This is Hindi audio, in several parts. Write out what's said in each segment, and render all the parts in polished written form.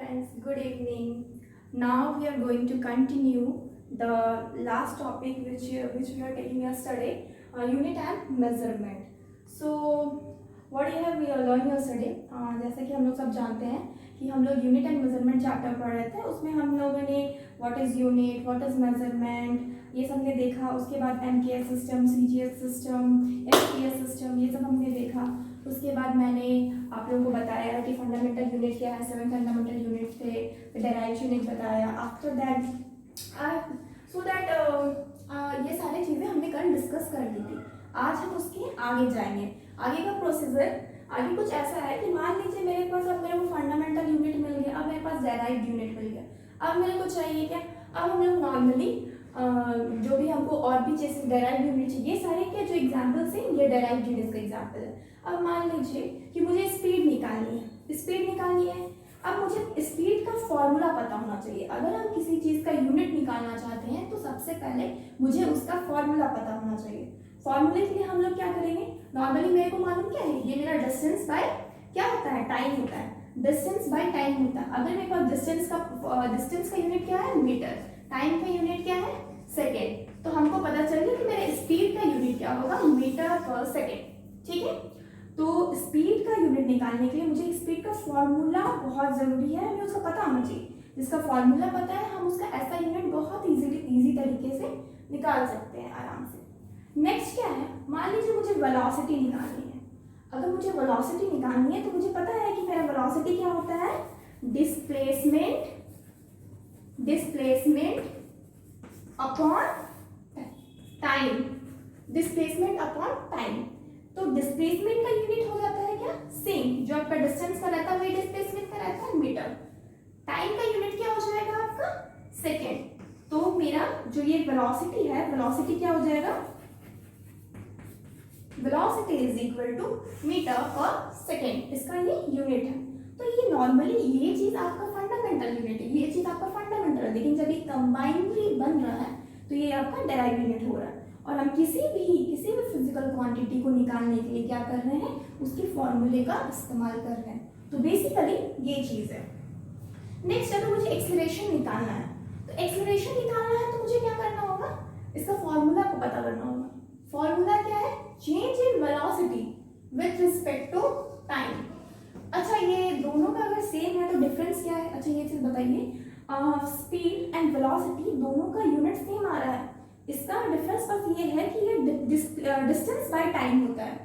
friends, good evening. Now we are going to continue the last topic which we are taking yesterday, unit and measurement. So what you have we learned yesterday, जैसे कि हम लोग सब जानते हैं कि हम लोग यूनिट एंड मेजरमेंट चैप्टर पढ़ रहे थे, उसमें हम लोगों ने what is unit, what is measurement, ये सब हमने देखा. उसके बाद MKS system, CGS system, FPS system, ये सब हमने देखा. उसके बाद मैंने आप लोगों को बताया कि फंडामेंटल यूनिट क्या है, 7 फंडामेंटल यूनिट थे, फिर डेराइव यूनिट बताया. आफ्टर दैट सो दैट ये सारी चीज़ें हमने कल डिस्कस कर ली थी. आज हम उसके आगे जाएंगे. आगे का प्रोसीजर आगे कुछ ऐसा है कि मान लीजिए मेरे पास अब मेरे को फंडामेंटल यूनिट मिल गया, अब मेरे पास डेराइव यूनिट मिल गया. अब मेरे को चाहिए क्या, अब हम लोग नॉर्मली जो भी हमको और भी जैसे डेराइव यूनिट चाहिए, ये सारे के जो एग्जाम्पल्स हैं ये डेराइव यूनिट का एग्जाम्पल है. अब मान लीजिए कि मुझे स्पीड निकालनी है. अब मुझे स्पीड का फॉर्मूला पता होना चाहिए. अगर हम किसी चीज़ का यूनिट निकालना चाहते हैं तो सबसे पहले मुझे उसका फॉर्मूला पता होना चाहिए. फॉर्मूले के लिए हम लोग क्या करेंगे, नॉर्मली मेरे को मालूम क्या है, ये मेरा डिस्टेंस बाय क्या होता है, टाइम होता है. डिस्टेंस बाय टाइम होता है. अगर मेरे पास डिस्टेंस का यूनिट क्या है, मीटर, टाइम का यूनिट क्या है, सेकेंड. तो हमको पता चल गया कि मेरे स्पीड का यूनिट क्या होगा, मीटर पर सेकेंड. ठीक है. तो स्पीड का यूनिट निकालने के लिए मुझे स्पीड का फॉर्मूला बहुत ज़रूरी है, हमें उसका पता होना चाहिए. जिसका फॉर्मूला पता है हम उसका ऐसा यूनिट बहुत इजी तरीके से निकाल सकते हैं आराम से. नेक्स्ट क्या है, मान लीजिए मुझे वेलोसिटी निकालनी है. अगर मुझे वेलोसिटी निकालनी है तो मुझे पता है कि मेरा वेलोसिटी क्या होता है, displacement upon time. Displacement upon time. तो डिस्प्लेसमेंट का यूनिट हो जाता है क्या, सेम. जो आपका डिस्टेंस का रहता है वही डिस्प्लेसमेंट का रहता है, मीटर. टाइम का यूनिट क्या हो जाएगा आपका, सेकेंड. तो मेरा जो ये वेलोसिटी है, वेलोसिटी क्या हो जाएगा, velocity is equal to metre पर सेकेंड. इसका ये यूनिट है. तो ये नॉर्मली ये चीज आपका फंडामेंटल यूनिट है, ये चीज आपका फंडामेंटल है. लेकिन जब ये कंबाइनली बन रहा है तो ये आपका डेराइव यूनिट हो रहा है. और हम किसी भी फिजिकल क्वांटिटी को निकालने के लिए क्या कर रहे हैं, उसके फॉर्मूले का इस्तेमाल कर रहे हैं. तो बेसिकली ये चीज है. नेक्स्ट अगर मुझे एक्सेलरेशन निकालना है, तो एक्सेलरेशन निकालना है तो मुझे क्या करना होगा, इसका फॉर्मूला को पता करना होगा. फॉर्मूला क्या है, change in velocity with respect to time. अच्छा, ये दोनों का अगर सेम है तो डिफरेंस क्या है. अच्छा, ये चीज बताइए, स्पीड एंड वेलोसिटी दोनों का यूनिट सेम आ रहा है. इसका डिफरेंस बस ये है कि ये डिस्टेंस बाय टाइम होता है.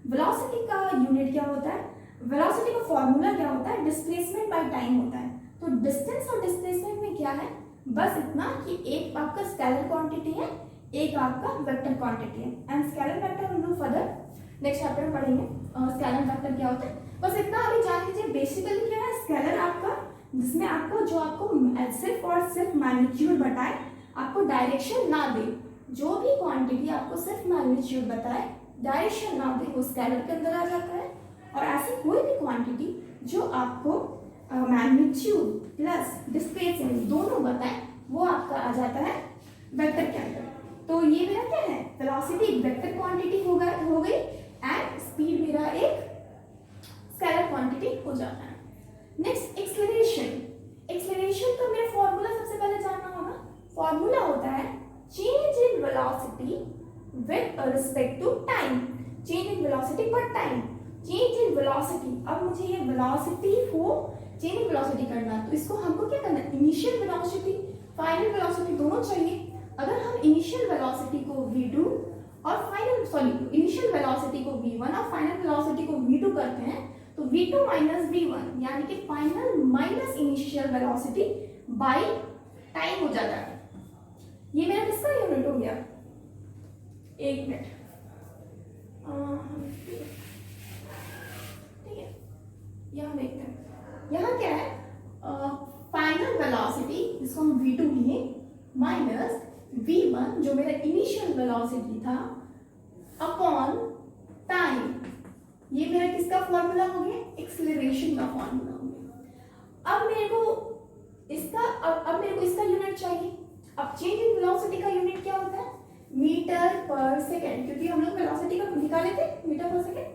वेलोसिटी का यूनिट क्या होता है, वेलोसिटी का फॉर्मूला क्या होता है, डिस्प्लेसमेंट बाय टाइम होता है. तो डिस्टेंस और डिस्प्लेसमेंट में क्या है, बस इतना कि एक आपका स्केलर क्वांटिटी है, एक आपका वेक्टर क्वांटिटी है. एंड स्केलर वेक्टर हम लोग फर्दर नेक्स्ट चैप्टर में पढ़ेंगे. स्केलर वेक्टर क्या होता है, बस इतना अभी जान लीजिए. बेसिकली क्या है, स्केलर आपका जिसमें आपको जो आपको सिर्फ और सिर्फ मैग्नीट्यूड बताए, आपको डायरेक्शन ना दे. जो भी क्वांटिटी आपको सिर्फ मैग्नीट्यूड बताए, डायरेक्शन ना दे, वो स्केलर के अंदर आ जाता है. और ऐसी कोई भी क्वांटिटी जो आपको मैग्नीट्यूड प्लस डिस्प्लेसमेंट दोनों बताए, वो आपका आ जाता है वेक्टर के अंदर. तो ये मेरा क्या है, वेलोसिटी एक वेक्टर क्वांटिटी हो गई एंड स्पीड मेरा एक स्केलर क्वांटिटी हो जाता है. नेक्स्ट एक्सेलरेशन का मेरा फॉर्मूला सबसे पहले जानना होगा. फॉर्मूला होता है change in velocity with respect to time. Change in velocity पर टाइम. चेंज इन वेलोसिटी, अब मुझे ये वेलोसिटी को चेंज इन वेलोसिटी करना है, तो इसको हमको क्या करना है, इनिशियल वेलोसिटी फाइनल वेलोसिटी दोनों चाहिए. अगर हम इनिशियल वेलोसिटी को v2 और इनिशियल वेलोसिटी को v1 और फाइनल वेलोसिटी को v2 करते हैं तो v2 माइनस v1 यानी कि final minus initial velocity by time हो जाता है. ये मेरा किसका यूनिट हो गया, एक मिनट. ठीक है, यहाँ देखते हैं. यहाँ क्या है, फाइनल वेलोसिटी जिसको हम v2 लिए माइनस v1 जो मेरा इनिशियल वेलोसिटी था अपॉन टाइम. ये मेरा किसका फॉर्मूला हो गया, एक्सेलरेशन का फॉर्मूला हो गया. अब मेरे को इसका यूनिट चाहिए. अब चेंज इन वेलोसिटी का यूनिट क्या होता है, मीटर पर सेकेंड, क्योंकि हम लोग वेलोसिटी का निकाले थे मीटर पर सेकेंड.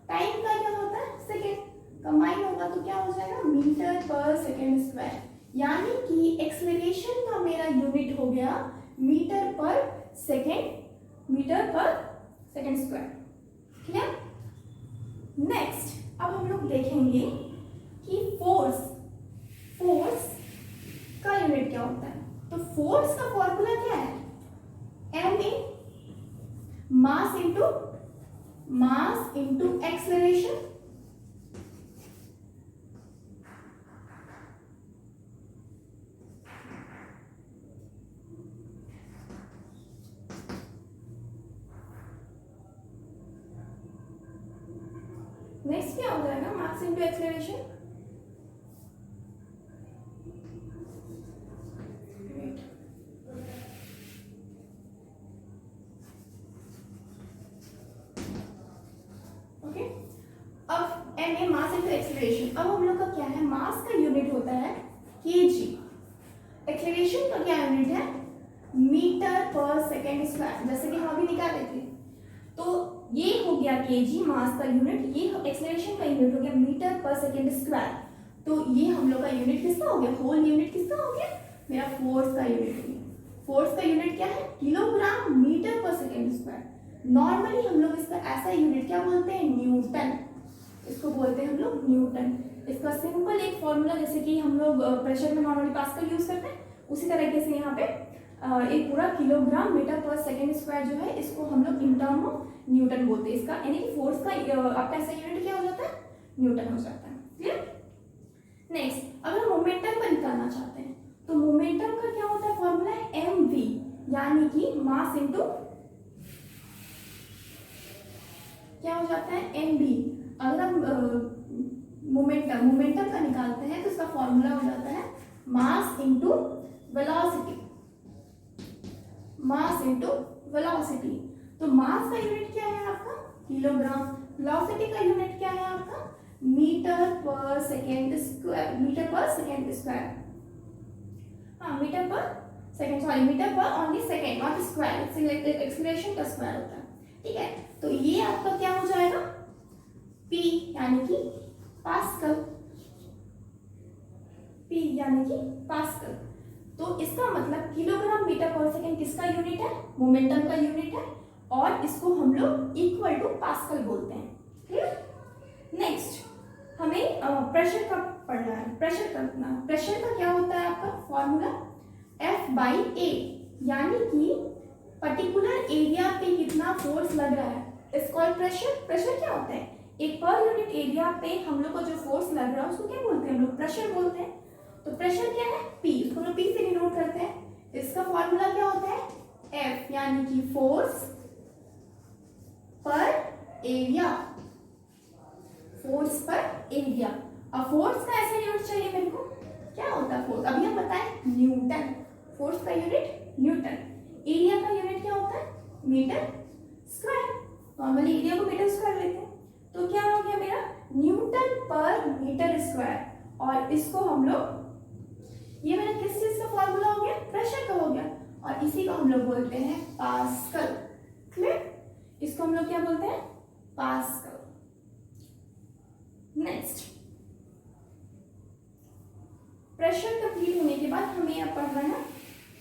टाइम का क्या होता है, सेकेंड. कंबाइन होगा तो क्या हो जाएगा, मीटर पर सेकेंड स्क्वायर, यानी कि एक्सेलरेशन का मेरा यूनिट हो गया मीटर पर सेकेंड स्क्वायर। क्लियर? नेक्स्ट अब हम लोग देखेंगे कि फोर्स का यूनिट क्या होता है। तो फोर्स का फॉर्मूला क्या है, M A mass into acceleration. Next क्या हो जाएगा, मास इंटू एक्सेलरेशन। ओके, अब M A mass into acceleration. अब हम लोग का क्या है, मास का यूनिट होता है केजी, एक्सेलरेशन का क्या यूनिट है, मीटर पर सेकेंड स्क्वायर, जैसे कि हम अभी निकाले थे। तो ये हो गया केजी मास का यूनिट, ये एक्सेलरेशन का यूनिट हो गया मीटर पर सेकेंड स्क्वायर। तो ये हम लोग का यूनिट किसका हो गया, होल यूनिट किसका हो गया, मेरा फोर्स का यूनिट हो गया। फोर्स का यूनिट क्या है, किलोग्राम मीटर पर सेकेंड स्क्वायर। नॉर्मली हम लोग इसका ऐसा यूनिट क्या बोलते हैं, न्यूटन, इसको बोलते हैं हम लोग न्यूटन। इसका सिंपल एक फॉर्मूला, जैसे कि हम लोग प्रेशर में नॉर्मली पास्कल यूज करते हैं, उसी तरीके से यहाँ पे एक पूरा किलोग्राम मीटर पर सेकेंड स्क्वायर जो है, इसको हम लोग इन टर्म ऑफ न्यूटन बोलते हैं। इसका यानी कि फोर्स का आपका ऐसा यूनिट क्या हो जाता है, न्यूटन हो जाता है। क्लियर? नेक्स्ट अगर मोमेंटम का निकालना चाहते हैं तो मोमेंटम का क्या होता है, फॉर्मूला है एम वी, यानी कि मास इंटू क्या हो जाता है, एम बी। अगर हम मोमेंटम का निकालते हैं तो इसका फॉर्मूला हो जाता है mass into velocity, mass into velocity. तो मास का यूनिट क्या है आपका, किलोग्राम, वेलोसिटी का यूनिट क्या है आपका, मीटर पर सेकेंड स्क्वायर, मीटर पर सेकेंड स्क्वायर। हाँ, मीटर पर only second, not square, acceleration का स्क्वायर होता है। ठीक है, तो ये आपका क्या हो जाएगा, P यानी कि पास्कल, P यानी कि पास्कल। तो इसका मतलब किलोग्राम मीटर पर सेकेंड किसका यूनिट है, मोमेंटम का यूनिट है, और इसको हम लोग इक्वल टू पास्कल बोलते हैं। क्लियर? नेक्स्ट हमें प्रेशर का पढ़ना है। प्रेशर का क्या होता है आपका फॉर्मूला, F/A, यानी कि पर्टिकुलर एरिया पे कितना फोर्स लग रहा है, इट्स कॉल्ड प्रेशर। प्रेशर क्या होता है, एक पर यूनिट एरिया पे हम लोग को जो फोर्स लग रहा है उसको क्या बोलते हैं, हम लोग प्रेशर बोलते हैं। तो प्रेशर क्या है, P, इसको हम लोग P से डिनोट करते हैं। इसका फॉर्मूला क्या होता है, F, यानी कि फोर्स पर एरिया, फोर्स पर एरिया। अब फोर्स का ऐसा यूनिट चाहिए मेरे को, क्या होता है फोर्स, अभी हम बताएं न्यूटन, फोर्स का यूनिट न्यूटन। एरिया का यूनिट क्या होता है, मीटर स्क्वायर, नॉर्मली एरिया को मीटर स्क्वायर लेते हैं। तो क्या हो गया मेरा, न्यूटन पर मीटर स्क्वायर, और इसको हम लोग, ये मेरा किस चीज का फॉर्मूला हो गया, प्रेशर का हो गया, और इसी को हम लोग बोलते हैं पास्कल। क्लियर? इसको हम लोग क्या बोलते हैं, पास्कल। नेक्स्ट प्रेशर कंप्लीट होने के बाद हमें अब पढ़ना है,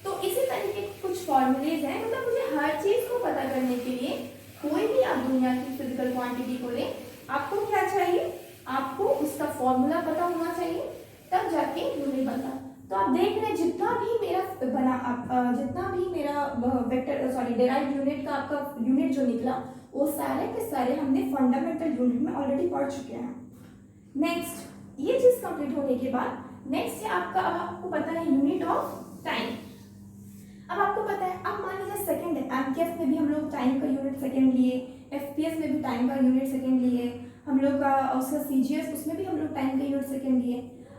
तो इसी तरीके के कुछ फॉर्मूलेज हैं। मतलब मुझे हर चीज को पता करने के लिए, कोई भी आप दुनिया की फिजिकल क्वांटिटी को ले, आपको क्या चाहिए, आपको उसका फॉर्मूला पता होना चाहिए, तब जाके यूनिट बनता। तो आप देख रहे हैं जितना भी मेरा वेक्टर डेराइव्ड यूनिट का आपका यूनिट जो निकला, वो सारे के सारे हमने फंडामेंटल यूनिट में ऑलरेडी पढ़ चुके हैं। नेक्स्ट ये चीज कंप्लीट होने के बाद नेक्स्ट है आपका, अब आपको पता है यूनिट ऑफ टाइम। अब आपको पता है, अब मान लीजिए सेकंड है, एमकेएफ में भी हम लोग टाइम का यूनिट सेकंड लिए, एफपीएस में भी टाइम का यूनिट सेकंड लिए, हम लोग का उसका सीजीएस उसमें भी हम लोग टाइम का यूनिट सेकंड लिए।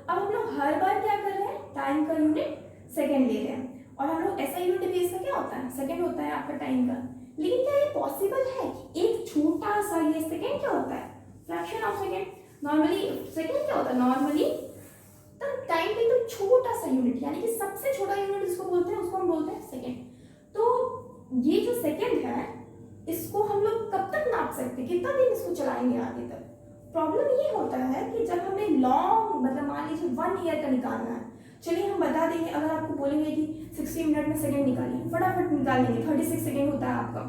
अब हम लोग हर बार क्या कर रहे हैं, टाइम का यूनिट सेकंड ले रहे हैं, और हम लोग ऐसा यूनिट भी इसका क्या होता है, सेकंड होता है आपका टाइम का। लेकिन क्या ये पॉसिबल है कि एक छोटा सा, ये सेकंड क्या होता है, fraction of second. Normally second क्या होता है, नॉर्मली टाइम का एकदम छोटा सा यूनिट, यानी कि सबसे छोटा यूनिट जिसको बोलते हैं उसको हम बोलते हैं सेकंड। तो ये जो सेकंड है, इसको हम लोग कब तक नाप सकते हैं, कितना दिन इसको चलाएंगे आगे तक, प्रॉब्लम ये होता है कि जब हमें लॉन्ग मतलब मान लीजिए 1 ईयर का निकालना है, चलिए हम बता देंगे, अगर आपको बोलेंगे कि 60 मिनट में सेकेंड निकालिए, फटाफट निकाल लेंगे। 36 सेकेंड होता है आपका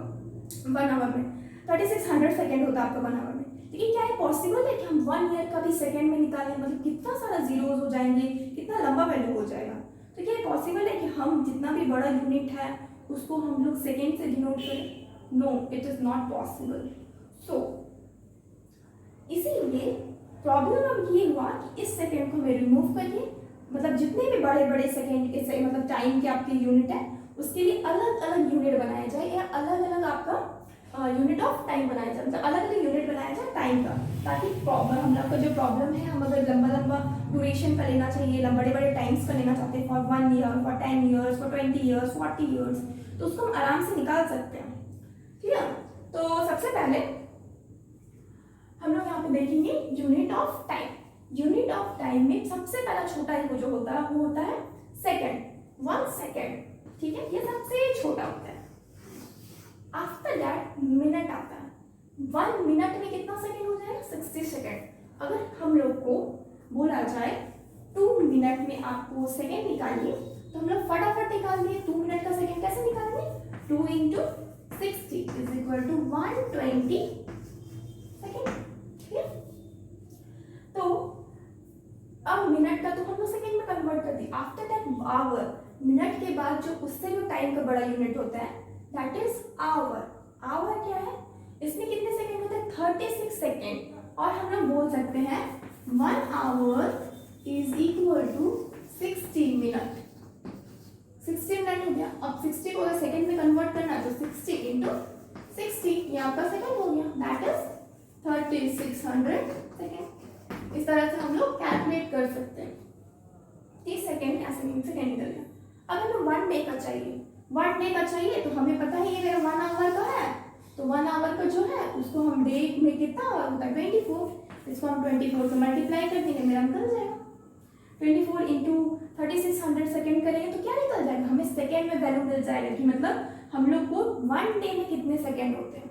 1 आवर में, 3600 सेकेंड होता है आपका 1 आवर में। लेकिन क्या ये पॉसिबल है कि हम 1 ईयर का भी सेकेंड में निकालें? मतलब कितना सारा जीरोज हो जाएंगे, कितना लंबा वैल्यू हो जाएगा। तो क्या ये पॉसिबल है कि हम जितना भी बड़ा यूनिट है उसको हम लोग सेकेंड से डिनोट करें? No, it is not possible. So इसीलिए प्रॉब्लम अब ये हुआ कि इस सेकेंड को हमें रिमूव करिए, मतलब जितने भी बड़े बड़े सेकेंड के मतलब टाइम के आपके यूनिट है उसके लिए अलग अलग यूनिट बनाया जाए, या अलग अलग आपका यूनिट ऑफ टाइम बनाया जाए, मतलब अलग अलग यूनिट बनाया जाए टाइम का, ताकि प्रॉब्लम हम लोग का जो प्रॉब्लम है, हम अगर लंबा लंबा ड्यूरेशन का लेना चाहिए, बड़े बड़े टाइम्स का लेना चाहते हैं, for 1 year, for 10 years, for 20 years, 40 years, तो उसको हम आराम से निकाल सकते हैं। ठीक है, तो सबसे पहले हम लोग यहाँ पे देखेंगे unit of time. Unit of time में सबसे पहला छोटा है जो होता है वो होता है सेकेंड, 1 सेकेंड। ठीक है, ये सबसे छोटा होता है। आफ्टर दैट मिनट आता है। 1 मिनट में कितना सेकेंड हो जाएगा? 60 सेकेंड। अगर हम लोग को बोला जाए 2 मिनट में आपको सेकेंड निकालिए, तो हम लोग फटाफट निकाल दिए। 2 मिनट का सेकेंड कैसे निकालेंगे? 2 × 60 = 120 सेकेंड। तो अब मिनट का तो हम लोग सेकेंड में कन्वर्ट कर दी। आफ्टर दैट आवर, मिनट के बाद जो उससे जो टाइम का बड़ा यूनिट होता है दैट इज आवर। आवर क्या है? इसमें कितने सेकेंड होते हैं? 36 सेकेंड। और हम लोग बोल सकते हैं 1 hour is equal to 60 minute. 60 minute हो गया। अब 60 को अगर सेकेंड में कन्वर्ट करना है तो 60 × 60 ये आपका सेकेंड हो गया, दैट इज 3600 सेकेंड। इस तरह से हम लोग कैलकुलेट कर सकते हैं 30 सेकेंड या सेकेंड निकल गया। अब हमें 1 डे का चाहिए। 1 डे का चाहिए तो हमें पता है ये मेरा 1 आवर का है, तो 1 आवर का जो है उसको हम डे में कितना आवर होता है? 24। इसको हम 24 से मल्टीप्लाई कर देंगे, मेरा निकल जाएगा। 24 × 3600 सेकेंड करेंगे तो क्या निकल जाएगा? हमें सेकेंड में वैल्यू मिल जाएगा कि मतलब हम लोग को 1 डे में कितने सेकेंड होते हैं।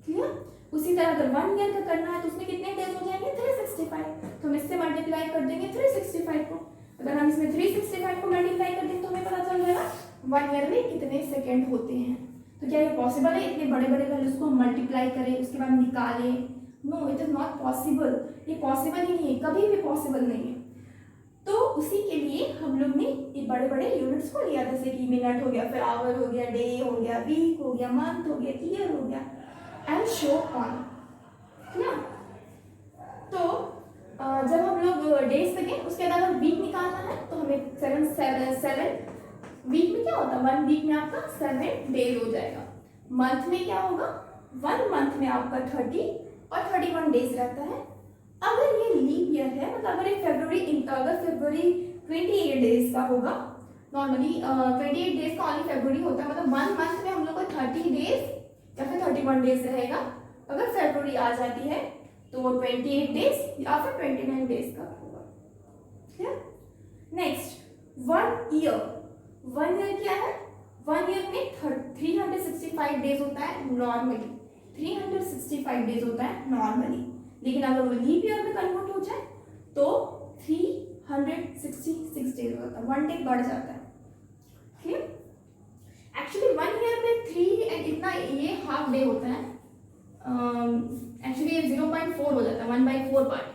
क्लियर? उसी तरह अगर 1 ईयर का करना है तो उसमें कितने डेज हो जाएंगे? 365। तो हम इससे मल्टीप्लाई कर देंगे 365 को। अगर हम इसमें 365 को मल्टीप्लाई कर देंगे तो हमें पता चल जाएगा 1 ईयर में कितने सेकेंड होते हैं। तो क्या ये पॉसिबल है इतने बड़े बड़े वैल्यूज को मल्टीप्लाई करें उसके बाद निकालें? No, it is not possible. ये पॉसिबल ही नहीं है, कभी भी पॉसिबल नहीं है। तो उसी के लिए हम लोग ने ये बड़े बड़े यूनिट्स को लिया, जैसे कि मिनट हो गया, फिर आवर हो गया, डे हो गया, वीक हो गया, मंथ हो गया, ईयर हो गया, एंड शो ऑन। ना तो जब हम लोग डेज लगे उसके बाद अगर वीक निकालना है तो हमें 7 वीक में क्या होता है? 1 वीक में आपका 7 डेज हो जाएगा। मंथ में क्या होगा? 1 मंथ में आपका 30 और 31 डेज रहता है। अगर ये लीप ईयर है, मतलब अगर ये फरवरी 28 डेज का होगा, नॉर्मली 28 डेज का ओनली फरवरी होता है, मतलब 1 मंथ में हम लोग को 30 डेज या फिर 31 डेज रहेगा। अगर फरवरी आ जाती है तो 28 डेज या फिर 29 डेज का होगा। Next 1 year. 1 ईयर क्या है? 1 ईयर में 365 डेज होता है नॉर्मली। 365 डेज होता है नॉर्मली, लेकिन अगर वो लीप ईयर में कन्वर्ट हो जाए तो 366 डेज होता है, 1 डे बढ़ जाता है। ठीक, एक्चुअली 1 ईयर में 3 एंड इतना ये हाफ डे होता है। एक्चुअली ये 0.4 हो जाता है, 1/4 पार्ट,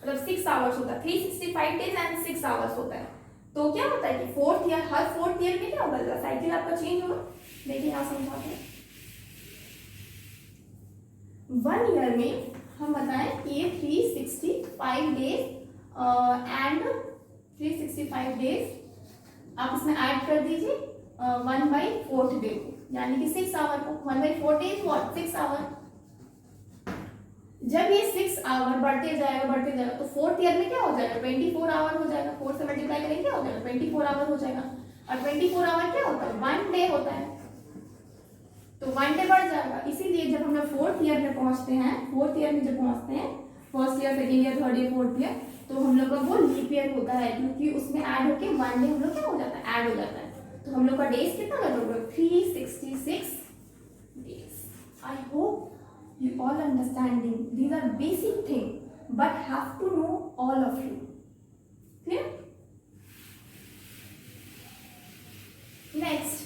मतलब 6 आवर्स होता है। 365 डेज एंड 6 आवर्स होता है। तो क्या होता है कि फोर्थ ईयर, हर फोर्थ ईयर में क्या होगा? साइकिल आपका चेंज होगा। देखिए यहाँ समझाते हैं। 1 ईयर में हम बताएं कि ये 365 डेज एंड 365 डेज आप इसमें ऐड कर दीजिए 1/4 डे को, यानी कि 6 आवर को। 1/4 डेज व्हाट? 6 आवर। जब ये 6 आवर बढ़ते जाएगा तो फोर्थ ईयर में क्या हो जाएगा? 24 आवर हो जाएगा। 4 से मल्टीप्लाई करेंगे क्या हो जाएगा? 24 आवर हो जाएगा। और 24 आवर क्या होता है? 1 डे होता है, तो 1 डे बढ़ जाएगा। इसीलिए जब हम लोग फोर्थ ईयर में पहुंचते हैं, first year, second year, third year, fourth year, तो हम लोग का वो लीप ईयर होता है, क्योंकि उसमें ऐड होके 1 डे हम लोग क्या हो जाता है? ऐड हो जाता है। तो हम लोग का डेज कितना होगा? 366 days. I hope you all understanding, these are basic thing but have to know all of you. Clear? Next,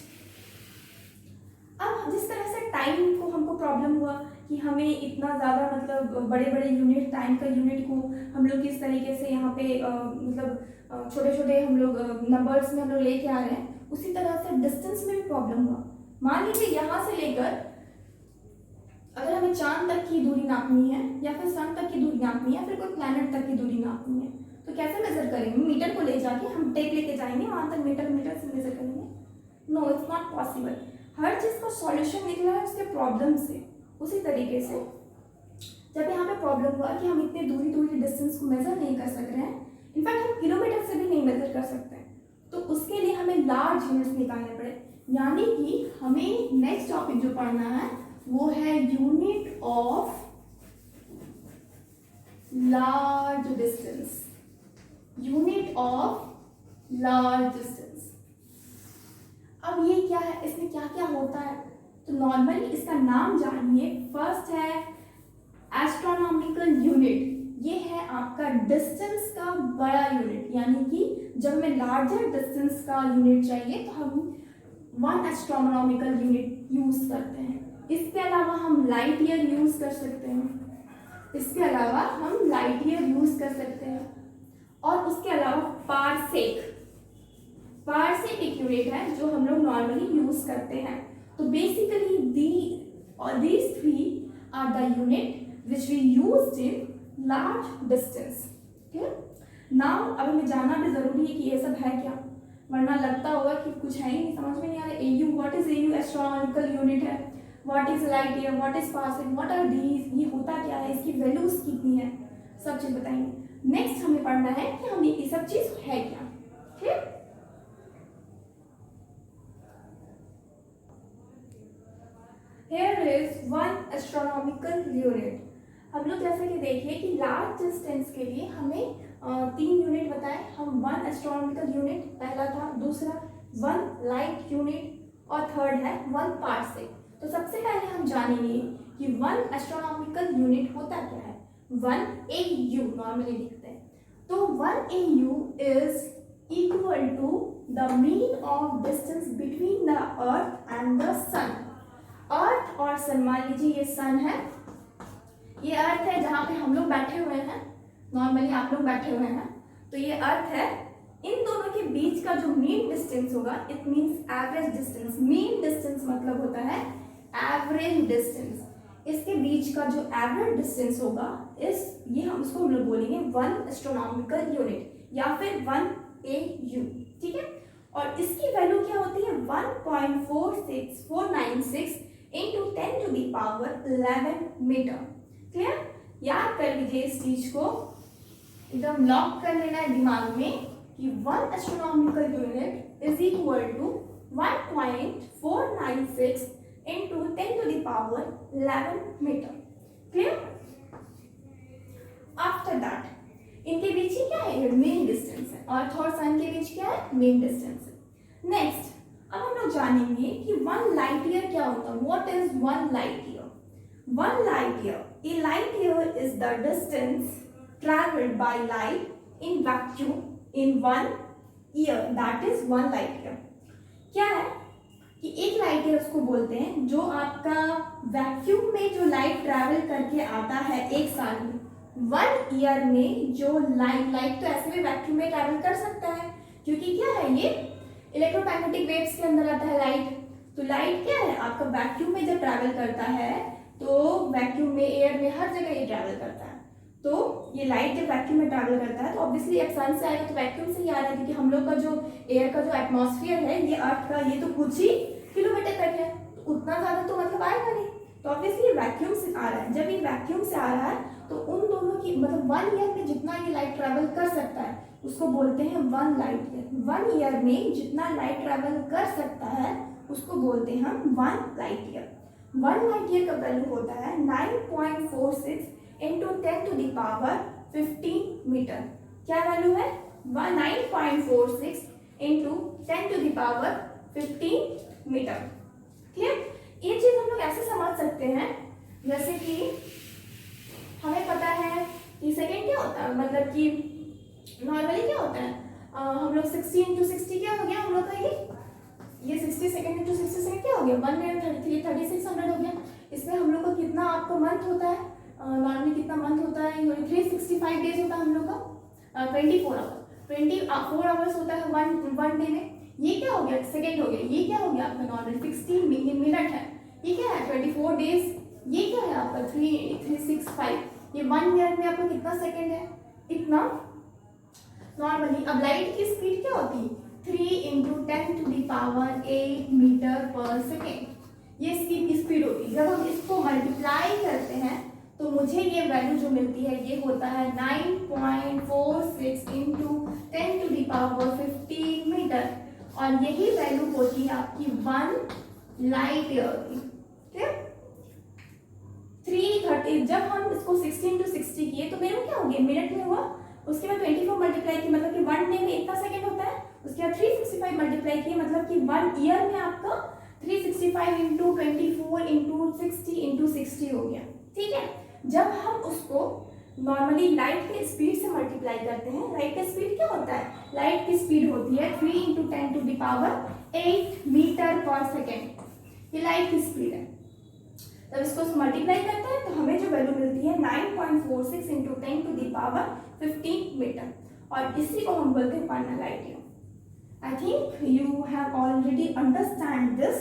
अब जिस तरह से टाइम को हमको प्रॉब्लम हुआ कि हमें इतना ज़्यादा मतलब बड़े बड़े यूनिट, टाइम का यूनिट को हम लोग किस तरीके से यहाँ पे मतलब छोटे छोटे हम लोग नंबर्स में हम लोग लेके आ रहे हैं, उसी तरह से डिस्टेंस में भी प्रॉब्लम हुआ। मान लीजिए यहाँ से लेकर अगर हमें चांद तक की दूरी नापनी है या फिर सन तक की दूरी नापनी है या फिर कोई प्लैनेट तक की दूरी नापनी है, तो कैसे मेजर करेंगे? मीटर को ले जाके हम टेप लेके जाएंगे वहां तक, मीटर से मेजर करेंगे? No, it's not possible. हर चीज का सॉल्यूशन निकला है उसके प्रॉब्लम से। उसी तरीके से जब यहाँ पे प्रॉब्लम हुआ कि हम इतने दूरी डिस्टेंस को मेजर नहीं कर सक रहे हैं, इनफैक्ट हम किलोमीटर से भी नहीं मेजर कर सकते हैं, तो उसके लिए हमें लार्ज यूनिट्स निकालने पड़े। यानी कि हमें नेक्स्ट टॉपिक जो पढ़ना है वो है unit of large distance. Unit of large distance. अब ये क्या है, इसमें क्या क्या होता है? तो नॉर्मली इसका नाम जानिए। फर्स्ट है एस्ट्रोनॉमिकल यूनिट। ये है आपका डिस्टेंस का बड़ा यूनिट, यानी कि जब हमें लार्जर डिस्टेंस का यूनिट चाहिए तो हम 1 एस्ट्रोनॉमिकल यूनिट यूज करते हैं। इसके अलावा हम लाइट ईयर यूज कर सकते हैं। इसके अलावा हम लाइट ईयर यूज कर सकते हैं। और उसके अलावा पारसेक एक यूनिट है जो हम लोग नॉर्मली यूज करते हैं। तो basically these three are the unit which we used in large distance. Okay? Now अब हमें जानना भी जरूरी है कि ये सब है क्या, वरना लगता होगा कि कुछ है ही नहीं, समझ में नहीं आ रहा। AU, what is AU? Astronomical unit है। What is light year? What is parsec? What are these? ये होता क्या है? इसकी वैल्यूज कितनी है? सब चीज बताएंगे। नेक्स्ट हमें पढ़ना है कि हम ये सब चीज है क्या। ठीक, Here is one astronomical unit. हम लोग जैसे कि देखिए कि लार्ज डिस्टेंस के लिए हमें 3 यूनिट बताए। हम 1 एस्ट्रोनॉमिकल यूनिट पहला था, दूसरा 1 लाइट यूनिट और थर्ड है 1 पारसेक। तो सबसे पहले हम जानेंगे कि 1 एस्ट्रोनॉमिकल यूनिट होता क्या है। 1 AU नॉर्मली लिखते हैं। तो 1 AU is equal to the mean of distance between the earth and the sun. Earth और सन, मान लीजिए ये सन है, ये अर्थ है जहाँ पे हम लोग बैठे हुए हैं, नॉर्मली आप लोग बैठे हुए हैं, तो ये अर्थ है। इन दोनों के बीच का जो मीन डिस्टेंस होगा, it means average distance. Mean distance मतलब होता है एवरेज डिस्टेंस। इसके बीच का जो एवरेज डिस्टेंस होगा ये हम उसको हम लोग बोलेंगे 1 एस्ट्रोनॉमिकल यूनिट या फिर 1 AU। ठीक है, और इसकी वैल्यू क्या होती है? 1.46496 into 10 to the power 11 metre. Clear? याद कर लीजिए इस चीज को, एकदम लॉक कर लेना है दिमाग में कि 1 astronomical unit is equal to 1.496 into 10 to the power 11 metre. Clear? After that इनके बीच ही क्या है? मेन डिस्टेंस है। अर्थ और सन के बीच क्या है? मेन डिस्टेंस है। नेक्स्ट अब हम लोग जानेंगे कि 1 लाइट ईयर क्या होता है। What is 1 light year? 1 light year. A light year is the distance traveled by light in vacuum in 1 year. That is 1 light year. क्या है कि एक लाइट ईयर उसको बोलते हैं जो आपका वैक्यूम में जो लाइट ट्रैवल करके आता है एक साल में। 1 ईयर में जो लाइट तो ऐसे भी वैक्यूम में ट्रैवल कर सकता है, क्योंकि क्या है ये इलेक्ट्रोमैग्नेटिक वेव्स के अंदर आता है लाइट। तो लाइट क्या है आपका वैक्यूम में जब ट्रैवल करता है तो वैक्यूम में, एयर में, हर जगह ये ट्रैवल करता है। तो ये लाइट जब वैक्यूम में ट्रैवल करता है तो ऑब्वियसली अब सन से आएगा तो वैक्यूम से ही आ रहा है, क्योंकि हम लोग का जो एयर का जो एटमॉस्फेयर है ये अर्थ का ये तो कुछ ही किलोमीटर तक है, तो उतना ज्यादा तो मतलब आएगा नहीं, तो ऑब्वियसली वैक्यूम से आ रहा है। जब ये वैक्यूम से आ रहा है तो उन दोनों की मतलब 1 ईयर में जितना ये लाइट ट्रैवल कर सकता है उसको बोलते हैं 1 लाइट ईयर। 1 ईयर में जितना लाइट ट्रैवल कर सकता है उसको बोलते हैं हम 1 लाइट ईयर। 1 लाइट ईयर का वैल्यू होता है 9.46 into 10 to the power 15 metre. क्या वैल्यू है? 9.46 into 10 to the power 15 metre. Clear? ये चीज हम लोग ऐसे समझ सकते हैं जैसे कि हमें पता है कि सेकेंड क्या होता है, मतलब कि नॉर्मली क्या होता है, हम लोग 60 इंटू 60 क्या हो गया हम लोग का, ये 60 सेकेंड इंटू 60 सेकेंड क्या हो गया 1 मिनट 33 3600 हो गया। इसमें हम लोग का कितना आपका मंथ होता है, नॉर्मली कितना मंथ होता है, 365 डेज होता है हम लोग का, 24 आवर्स होता है वन डे में। ये क्या हो गया सेकेंड हो गया, ये क्या हो गया आपका नॉर्मल 60 मिनट है, ये क्या है 24 डेज, ये क्या है आपका 365, ये 1 ईयर में आपका कितना सेकेंड है इतना नॉर्मली। अब लाइट की स्पीड क्या होती है 3 इंटू 10⁸ मीटर पर सेकेंड, ये इसकी स्पीड होती है। जब हम इसको मल्टीप्लाई करते हैं तो मुझे ये वैल्यू जो मिलती है ये होता है 9.46 इंटू 10⁻15 मीटर, और यही वैल्यू होती है आपकी 1 लाइट ईयर की। ठीक है 330, जब हम इसको 60 इंटू 60 किए तो मेरे को क्या हो गया मिनट में हुआ, उसके बाद 24 मल्टीप्लाई की मतलब कि 1 डे में इतना सेकंड होता है, उसके बाद 365 मल्टीप्लाई किए मतलब कि 1 ईयर में आपका 365 इंटू 24 इंटू 60 इंटू 60 हो गया। ठीक है, जब हम उसको नॉर्मली लाइट के स्पीड से मल्टीप्लाई करते हैं, लाइट का स्पीड क्या होता है, लाइट की स्पीड होती है 3 इंटू 10⁸ मीटर पर सेकेंड, ये लाइट की स्पीड है। जब इसको मल्टीप्लाई करते हैं तो हमें जो वैल्यू मिलती है 9.46 इंटू 10⁻15 मीटर, और इसी को हम बोलते हैं 1 light year. I think you have already understand this,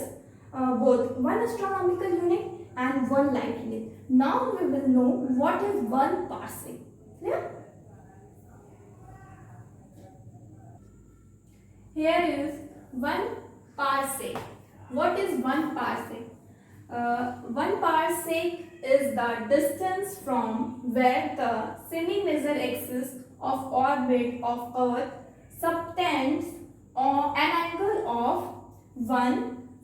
both 1 astronomical unit and 1 light unit. Now we will know what is 1 parsec. Clear? Here is 1 parsec. What is 1 parsec? 1 parsec is the distance from where the semi-major axis of orbit of Earth subtends an angle of 1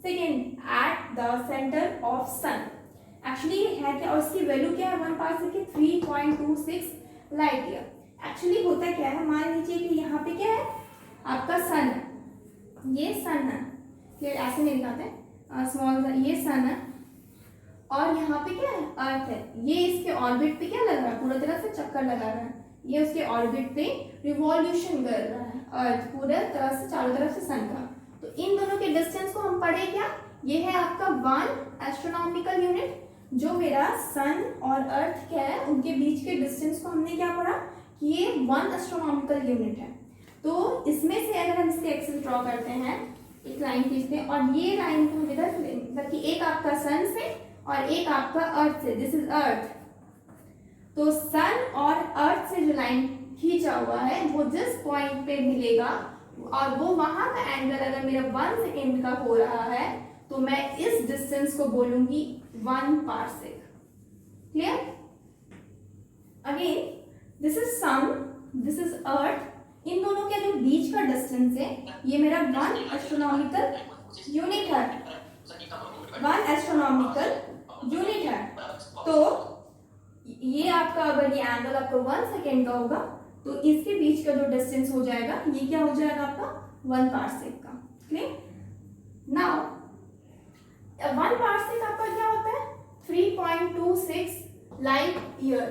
second at the center of sun. Actually है क्या, और इसकी वैल्यू क्या है 1 पार्सेक की 3.26 लाइट ईयर। एक्चुअली होता क्या है, मान लीजिए कि यहाँ पे क्या है आपका सन है, ये सन है, ये ऐसे नहीं दिखाते स्मॉल, ये सन है, और यहाँ पे क्या है अर्थ है, ये इसके ऑर्बिट पे क्या लग रहा है पूरा तरह से चक्कर लगा रहा है, ये उसके ऑर्बिट पे रिवॉल्यूशन कर रहा है अर्थ पूरे तरह से चारों तरफ से सन का। तो इन दोनों के डिस्टेंस को हम पढ़े क्या, ये है आपका 1 एस्ट्रोनॉमिकल यूनिट, जो मेरा सन और अर्थ क्या है उनके बीच के डिस्टेंस को हमने क्या पढ़ा कि ये 1 एस्ट्रोनॉमिकल यूनिट है। तो इसमें से अगर हम इसके एक्सिस ड्रॉ करते हैं, एक लाइन खींचते हैं और ये लाइन को हम इधर मतलब कि एक आपका सन से और एक आपका अर्थ से, दिस इज अर्थ, तो सन और अर्थ से जो लाइन खींचा हुआ है वो जिस पॉइंट पे मिलेगा और वो वहां का एंगल अगर मेरा 1 सेकेंड का हो रहा है तो मैं इस डिस्टेंस को बोलूंगी 1 parsec. Clear? Again this is sun, this is earth, इन दोनों के जो बीच का डिस्टेंस है ये मेरा 1 एस्ट्रोनॉमिकल यूनिट है, 1 एस्ट्रोनॉमिकल यूनिट है। तो ये आपका अगर ये एंगल आपका 1 सेकेंड का होगा तो इसके बीच का जो डिस्टेंस हो जाएगा ये क्या हो जाएगा आपका 1 पार्सेक का। क्लियर? नाउ 1 पार्सेक आपका क्या होता है 3.26 लाइट ईयर।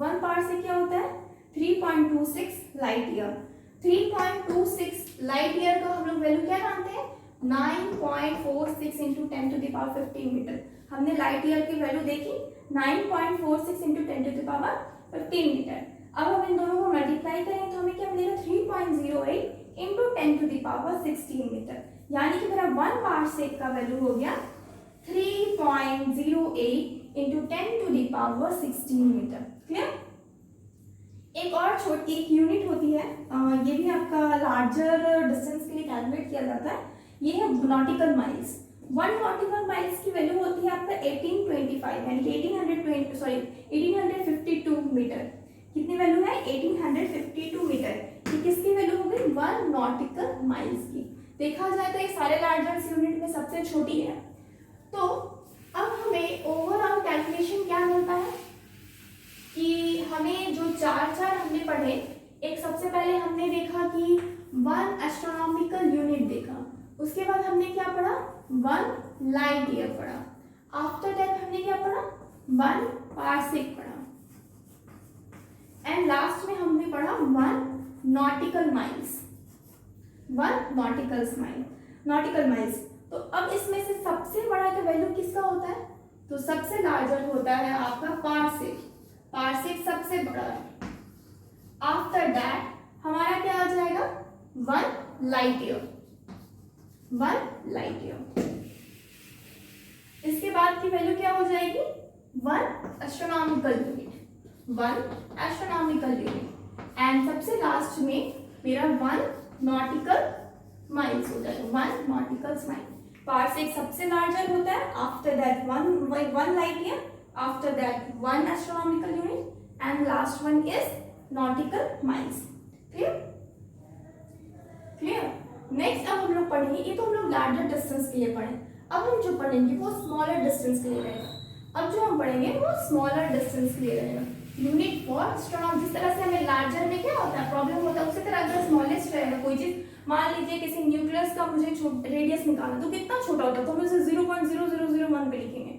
1 पार्सेक क्या होता है 3.26 लाइट ईयर। 3.26 लाइट ईयर का हम लोग वैल्यू क्या जानते हैं 9.46 इंटू 10⁻15 मीटर। हमने लाइट ईयर की वैल्यू देखी 9.46 इंटू 10⁻15 मीटर। अब हम इन दोनों को मल्टीप्लाई करें तो हमें क्या मिलेगा 3.08 इंटू 10⁻16 मीटर, यानी कि मेरा 1 पार्सेक का वैल्यू हो गया 3.08 इंटू 10⁻16 मीटर। क्लियर? एक और छोटी एक यूनिट होती है, ये भी आपका लार्जर डिस्टेंस के लिए कैलकुलेट किया जाता है, ये है नॉटिकल माइल्स। 1 नॉटिकल माइल्स की वैल्यू होती है आपका 1825 यानी कि 1852 मीटर। कितनी वैल्यू है 1852 मीटर। ये किसकी वैल्यू हो गई 1 नॉटिकल माइल्स की। देखा जाए तो ये सारे लार्जर यूनिट में सबसे छोटी है। तो अब हमें ओवरऑल कैलकुलेशन क्या मिलता है कि हमें जो चार हमने पढ़े, एक सबसे पहले हमने देखा कि 1 एस्ट्रोनॉमिकल यूनिट देखा, उसके बाद हमने क्या पढ़ा 1 लाइट ईयर पढ़ा, आफ्टर दैट हमने क्या पढ़ा 1 पार्सेक पढ़ा, एंड लास्ट में हमने पढ़ा 1 नॉटिकल माइल्स, 1 नॉटिकल माइल्स। तो अब इसमें से सबसे बड़ा का वैल्यू किसका होता है? तो सबसे लार्जर होता है आपका पारसेक, पारसेक सबसे बड़ा है। आफ्टर दैट हमारा क्या आ जाएगा? 1 लाइट ईयर, 1 लाइट ईयर। इसके बाद की वैल्यू क्या हो जाएगी? 1 astronomical unit, 1 astronomical unit. And सबसे लास्ट में मेरा 1 नॉटिकल माइल्स हो जाएगा, 1 नॉटिकल माइल। पारसेक सबसे लार्जर होता है, after that 1 light year, after that 1 astronomical unit, and last one is nautical miles. Clear? Clear? Next अब हम लोग पढ़ेंगे, ये तो हम लोग लार्जर डिस्टेंस के लिए पढ़े, अब हम जो पढ़ेंगे वो स्मॉलर डिस्टेंस के लिए रहेगा। अब जो हम पढ़ेंगे वो स्मॉलर डिस्टेंस के लिए रहेगा। यूनिट फॉर एस्ट्रोनॉमी, जिस तरह से हमें लार्जर में क्या होता है प्रॉब्लम होता है, उसी तरह अगर स्मॉलेस्ट रहेगा कोई चीज, मान लीजिए किसी न्यूक्लियस का मुझे रेडियस निकालना, तो कितना छोटा होता है, तो हम उसे 0.0001 पे लिखेंगे,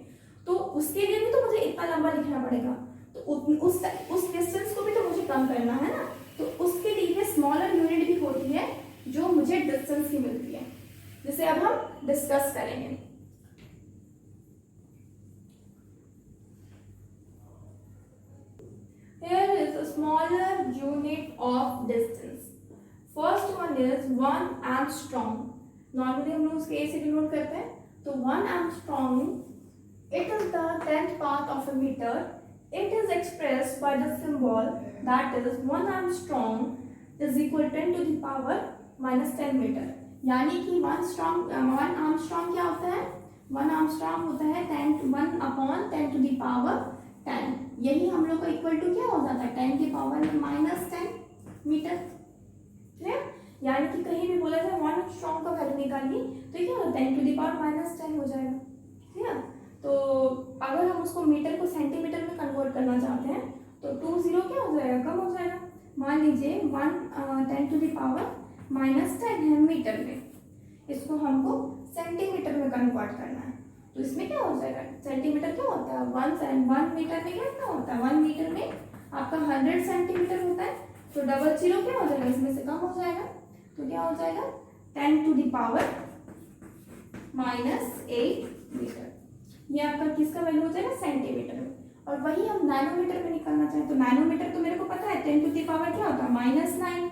तो उसके लिए भी तो मुझे इतना लंबा लिखना पड़ेगा, तो उस डिस्टेंस को भी तो मुझे कम करना है ना, तो उसके लिए स्मॉलर यूनिट भी होती है जो मुझे डिस्टेंस की मिलती है, जिसे अब हम डिस्कस करेंगे। Here is a smaller unit of distance. First one is 1 angstrom. Normally हम लोग उसके A से डिनोट करते हैं, तो 1 angstrom, it is the 10th part of a meter. It is expressed by the symbol that is 1 angstrom is equal to 10 to the power minus 10 metre. यानी कि 1 आर्मस्ट्रॉन्ग क्या होता है? 1 आर्मस्ट्रॉन्ग होता है 1/10 टू द पावर 10। यही हम लोग का इक्वल टू क्या हो जाता है? 10 की पावर -10 मीटर। क्लियर? यानी कि कहीं भी बोला जाए 1 आर्मस्ट्रॉन्ग का वैल्यू निकालिए तो क्या होता है? 10 टू द पावर -10 हो जाएगा। क्लियर? तो अगर हम उसको मीटर को सेंटीमीटर में कन्वर्ट करना चाहते हैं तो 20 क्या हो जाएगा? कम हो जाएगा। मान लीजिए 10 टू द पावर -10 है मीटर में, इसको हमको सेंटीमीटर में कन्वर्ट करना है, तो इसमें क्या हो जाएगा? सेंटीमीटर क्या होता है? 1 मीटर में कितना होता है? 1 मीटर में आपका 100 सेंटीमीटर होता है, तो 00 क्या हो जाएगा? इसमें से कम हो जाएगा, तो क्या हो जाएगा? 10 टू द पावर -8 मीटर। ये आपका किसका वैल्यू हो जाएगा? सेंटीमीटर में। और वही हम नैनोमीटर में निकालना चाहें तो नैनोमीटर तो मेरे को पता है 10 टू द पावर क्या होता है? -9।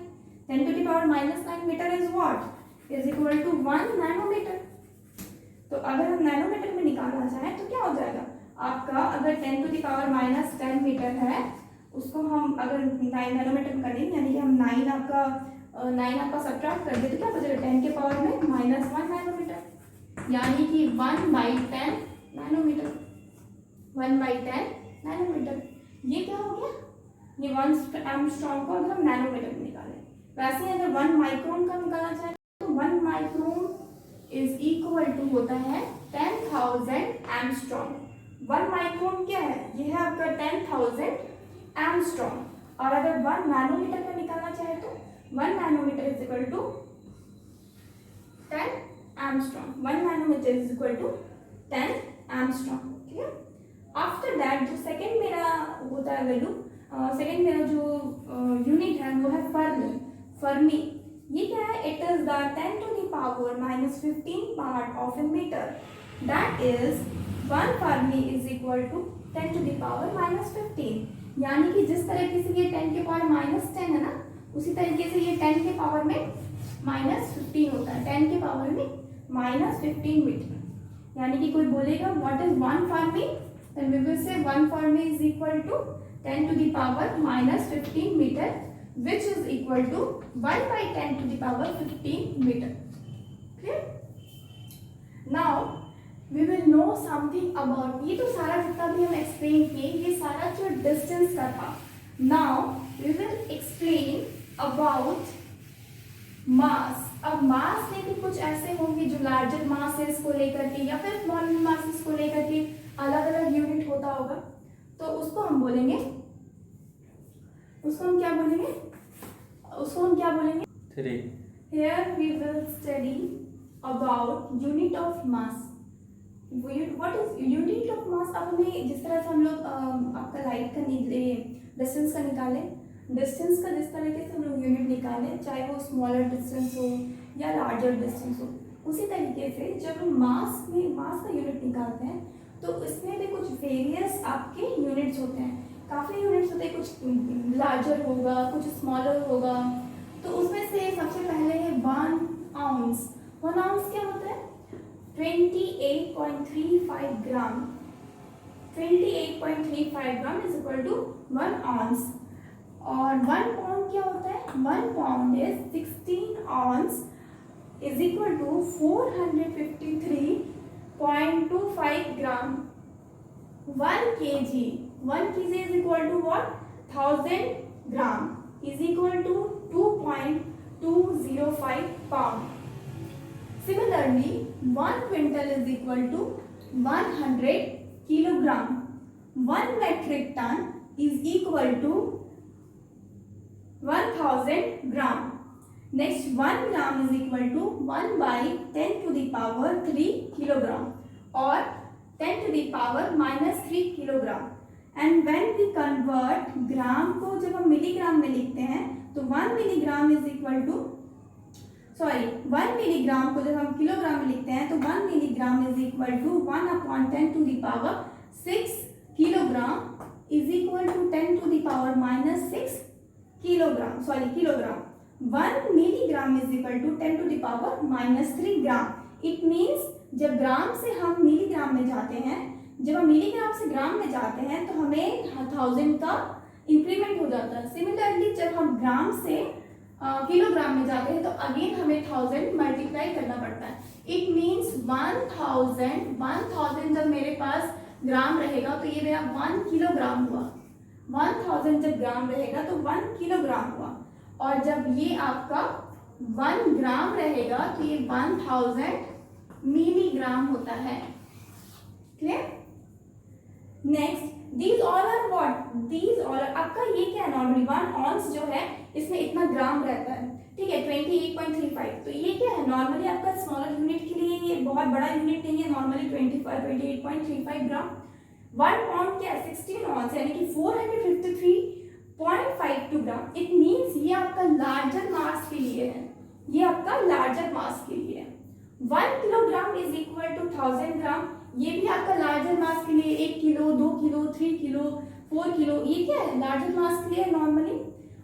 10 to the power -9 metre is what? is equal to 1 nanometre. तो अगर हम नैनोमीटर में निकालना चाहें तो क्या हो जाएगा आपका? अगर 10 to the power -10 मीटर है, उसको हम अगर 9 नैनोमीटर में करेंगे, यानी कि हम 9 आपका सब्ट्रैक्ट कर दे तो क्या बचेगा? 10 के पावर में -1 नैनोमीटर, यानी कि 1/10 नैनोमीटर, 1/10 नैनोमीटर। ये क्या हो गया? ये 1 एंगस्ट्रॉम को अगर हम नैनोमीटर में निकालें। वैसे ही अगर 1 माइक्रोन का निकालना चाहें तो 1 माइक्रोन इज इक्वल टू होता है 10,000 एंगस्ट्रॉम। 1 माइक्रोन क्या है? ये है आपका 10,000 एंगस्ट्रॉम। और अगर 1 नैनोमीटर का निकालना चाहे तो 1 nanometre is equal to 10 angstrom. 1 nanometre is equal to 10 angstrom. ठीक है? आफ्टर दैट जो सेकेंड मेरा होता है वैल्यू, सेकेंड मेरा जो यूनिट है वो है फर्मी। फर्मी ये क्या है? It is the 10 to the power -15 part of a metre, that is 1 fermi is equal to 10 to the power -15। यानी कि जिस तरीके से ये 10 के पावर -10 है ना, उसी तरीके से ये 10 के पावर में -15 होता है, 10 के पावर में -15 मीटर। यानी कि कोई बोलेगा what is 1 Fermi, then we will say 1 fermi is equal to 10 to the power -15 meter, which is equal to 1/10 to the power 15 meter. Clear? Now we will know something about, ये तो सारा जितना भी हम एक्सप्लेन किए ये सारा जो डिस्टेंस का था। Now we will explain about मास। अब मास में भी कुछ ऐसे होंगे जो लार्जर मासेस को लेकर के या फिर स्मॉलर मासेस को लेकर के अलग अलग यूनिट होता होगा, तो उसको हम बोलेंगे, उसको हम क्या बोलेंगे? Here we will study about unit of mass. What is unit of mass? अब हमें जिस तरह से हम लोग आपका लाइट का डिस्टेंस का निकाले, डिस्टेंस का जिस तरीके से हम लोग यूनिट निकालें, चाहे वो स्मॉलर डिस्टेंस हो या लार्जर डिस्टेंस हो, उसी तरीके से जब हम मास का यूनिट निकालते हैं तो इसमें भी कुछ वेरियस आपके यूनिट्स होते हैं, काफ़ी यूनिट्स होते हैं, कुछ लार्जर होगा, कुछ स्मॉलर होगा। तो उसमें से सबसे पहले है 1 आउंस। 1 आउंस क्या होता है? 28.35 gram. 28.35 gram is equal to 1 ounce. और 1 पाउंड क्या होता है? 1 pound is 16 ounce is equal to 453.25 gram. 1 kg is equal to what? 1000 gram is equal to 2.205 pound. Similarly, 1 quintal is equal to 100 kilogram. 1 metric ton is equal to 1000 gram. Next, 1 gram is equal to 1 by 10 to the power 3 kilogram or 10 to the power minus 3 kilogram. And when we convert gram को जब हम मिलीग्राम में लिखते हैं तो 1 milligram is equal to 1 milligram को जब हम किलोग्राम में लिखते हैं तो 1 milligram is equal to 1/10 to the power 6 kilogram is equal to 10 to the power minus 6 kilogram. 1 milligram is equal to 10 to the power minus 3 gram. It means जब ग्राम से हम मिलीग्राम में जाते हैं, जब हम मिलीग्राम से ग्राम में जाते हैं तो हमें 1000 का इंक्रीमेंट हो जाता है। सिमिलरली जब हम ग्राम से किलोग्राम में जाते हैं तो अगेन हमें 1000 मल्टीप्लाई करना पड़ता है। इट मीन्स 1000 जब मेरे पास ग्राम रहेगा तो ये मेरा 1 किलोग्राम हुआ। 1000 जब ग्राम रहेगा तो 1 किलोग्राम हुआ। और जब ये आपका 1 ग्राम रहेगा तो ये 1000 मिलीग्राम होता है। Clear? Next, these all are what? These all are आपका ये क्या है? नॉर्मली 1 ऑन्स जो है इसमें इतना ग्राम रहता है, ठीक है, 28.35। तो ये क्या है? नॉर्मली आपका स्मॉलर यूनिट के लिए ये बहुत बड़ा यूनिट नहीं है, नॉर्मली 28.35 ग्राम। 1 पाउंड क्या है? 16 ऑन्स यानी कि 453.52 ग्राम। इट मीन्स ये आपका लार्जर मास के लिए है, ये आपका लार्जर मास के लिए है। 1 किलोग्राम इज इक्वल टू 1000 ग्राम। ये भी आपका लार्जर मास के लिए 1 किलो, 2 किलो, 3 किलो, 4 किलो, ये क्या है? लार्जर मास के लिए नॉर्मली।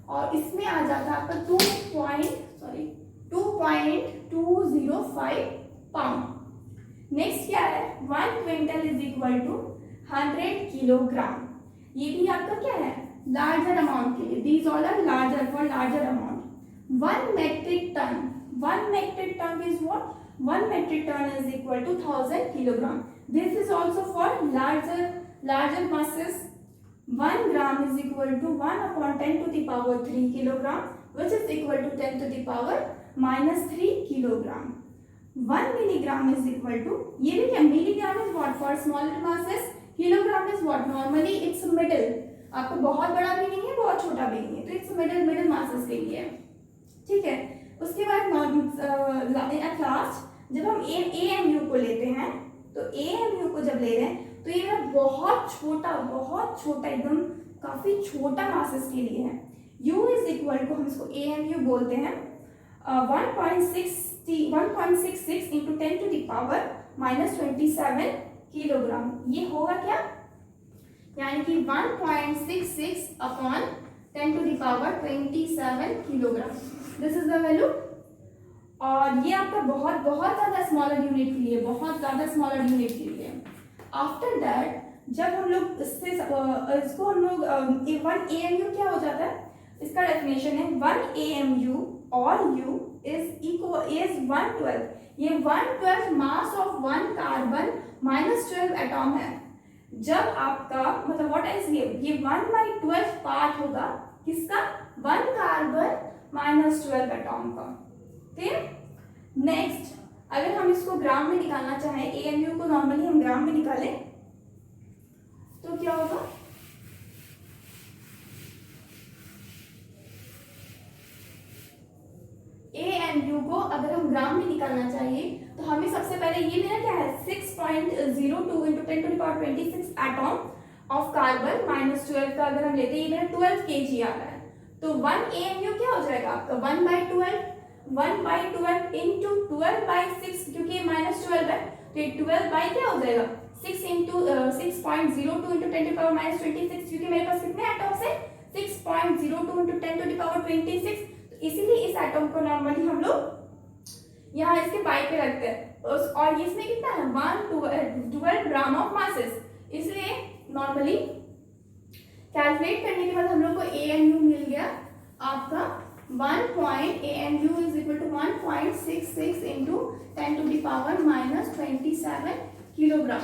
और इसमें आ जाता है आपका 2.205 पाउंड। नेक्स्ट क्या है? 1 quintal is equal to 100 kilogram. ये भी आपका क्या है? लार्जर अमाउंट के लिए। These all are larger for larger amount. 1 metric ton is what? 1 metric ton is equal to 1000 kilogram. This is also for larger masses. 1 gram is equal to 1/10 to the power 3 kilogram, which is equal to 10 to the power minus 3 kilogram. 1 milligram is equal to, ये भी क्या? Milligram is what? For smaller masses. Kilogram is what? Normally it's middle. आपको बहुत बड़ा भी नहीं है, बहुत छोटा भी नहीं है, तो it's middle masses के लिए, ठीक है। उसके बाद एट लास्ट जब हम AMU को लेते हैं तो AMU को जब ले रहे हैं तो ये मेरा बहुत छोटा एकदम काफी छोटा मासेस के लिए है। U इज इक्वल टू, हम इसको AMU बोलते हैं 1.66 into 10 to the power minus 27 kilogram. ये होगा क्या? यानी कि 1.66 upon 10 to the power 27 kilogram. This is the value. और ये आपका बहुत ज्यादा स्मॉलर यूनिट के लिए, आफ्टर दैट जब हम लोग इसको हम लोग 1 AMU क्या हो जाता है? इसका डेफिनेशन है 1 AMU और U is 1/12। ये 1/12 mass of 1 carbon minus 12 atom है। जब आपका मतलब व्हाट इज ये 1/12 पार्ट होगा किसका? 1 कार्बन माइनस 12 एटॉम का। ठीक। नेक्स्ट, अगर हम इसको ग्राम में निकालना चाहें, AMU को नॉर्मली हम ग्राम में निकालें तो क्या होगा? AMU को अगर हम ग्राम में निकालना चाहिए तो हमें सबसे पहले ये मेरा क्या है? 6.02 into 10 to the power 26 atom of carbon minus 12 का अगर हम लेते हैं, ये मेरा 12 kg आ रहा है। तो 1 AMU क्या हो जाएगा आपका 1/12, 1/12 इंटू 12/6, क्योंकि ये -12 है तो ये 12 बाई क्या हो जाएगा 6 इंटू 6.02 इंटू 10⁻26, क्योंकि मेरे पास कितने एटम्स है 6.02 इंटू 10⁻26। तो इसीलिए इस एटम को नॉर्मली हम लोग यहाँ इसके बाई पे रखते हैं। और इसमें कितना है 12 ग्राम ऑफ मासेस, इसलिए नॉर्मली कैलकुलेट करने के बाद हम लोग को AMU मिल गया आपका 1.AMU is equal to 1.66 into 10⁻⁻27 kilogram.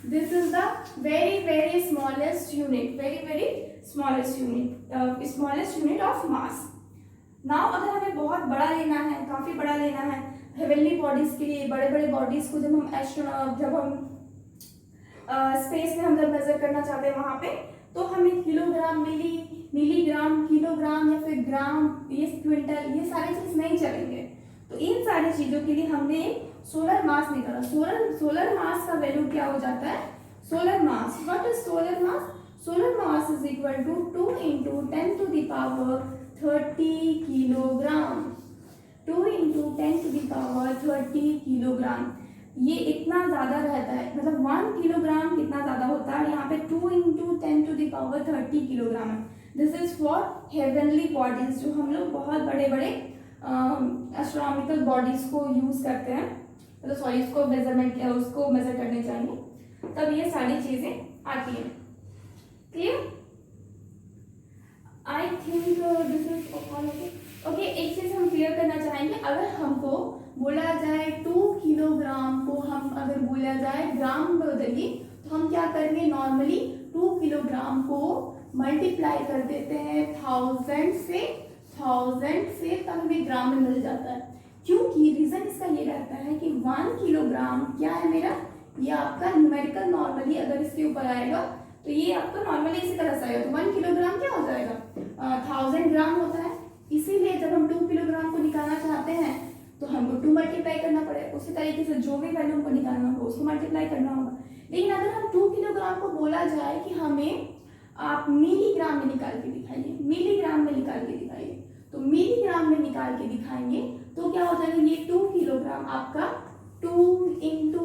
This is the very smallest unit, very smallest unit of mass. Now अगर हमें बहुत बड़ा लेना है, काफी बड़ा लेना है हेवनली बॉडीज के लिए, बड़े बड़े बॉडीज को जब हम स्पेस में हम जब मेजर करना चाहते हैं वहां पे, तो हमें किलोग्राम, मिलीग्राम, किलोग्राम या फिर ग्राम, ये क्विंटल, ये सारी चीज नहीं चलेंगे। तो इन सारी चीजों के लिए हमने सोलर मास निकाला। सोलर मास का वैल्यू क्या हो जाता है solar mass, what is solar mass? Solar mass is equal to 2 into 10⁻30 kilogram, 2 into 10⁻30 kilogram. ये इतना ज्यादा रहता है, मतलब 1 किलोग्राम कितना ज्यादा होता है, यहाँ पे 2 इंटू 10⁻30 किलोग्राम है। This is for heavenly bodies, जो हम लोग बहुत बड़े बड़े एस्ट्रोनॉमिकल बॉडीज को यूज करते हैं, मतलब सॉरी उसको मेजर करने चाहिए, तब ये सारी चीजें आती हैं। Clear? I think this is okay. एक चीज हम क्लियर करना चाहेंगे, अगर हमको बोला जाए 2 किलोग्राम को हम अगर बोला जाए ग्राम में बदलिए, तो हम क्या करेंगे नॉर्मली 2 किलोग्राम को मल्टीप्लाई कर देते हैं 1000 से, तब हमें ग्राम में मिल जाता है। क्योंकि रीजन इसका ये रहता है कि 1 किलोग्राम क्या है मेरा, ये आपका न्यूमेरिकल नॉर्मली अगर इसके ऊपर आएगा तो ये आपका नॉर्मली इसी तरह से आएगा, तो 1 किलोग्राम क्या हो जाएगा 1000 ग्राम होता है। इसीलिए जब हम 2 किलोग्राम को निकालना चाहते हैं तो हमको 2 मल्टीप्लाई करना पड़ेगा, उसी तरीके से जो भी वैल्यू हमको निकालना होगा उसको मल्टीप्लाई करना होगा। लेकिन अगर हम 2 किलोग्राम को बोला जाए कि हमें आप मिलीग्राम में निकाल के दिखाइए, मिलीग्राम में निकाल के दिखाइए, तो मिलीग्राम में निकाल के दिखाएंगे तो क्या हो जाएगा, ये 2 किलोग्राम आपका 2 इंटू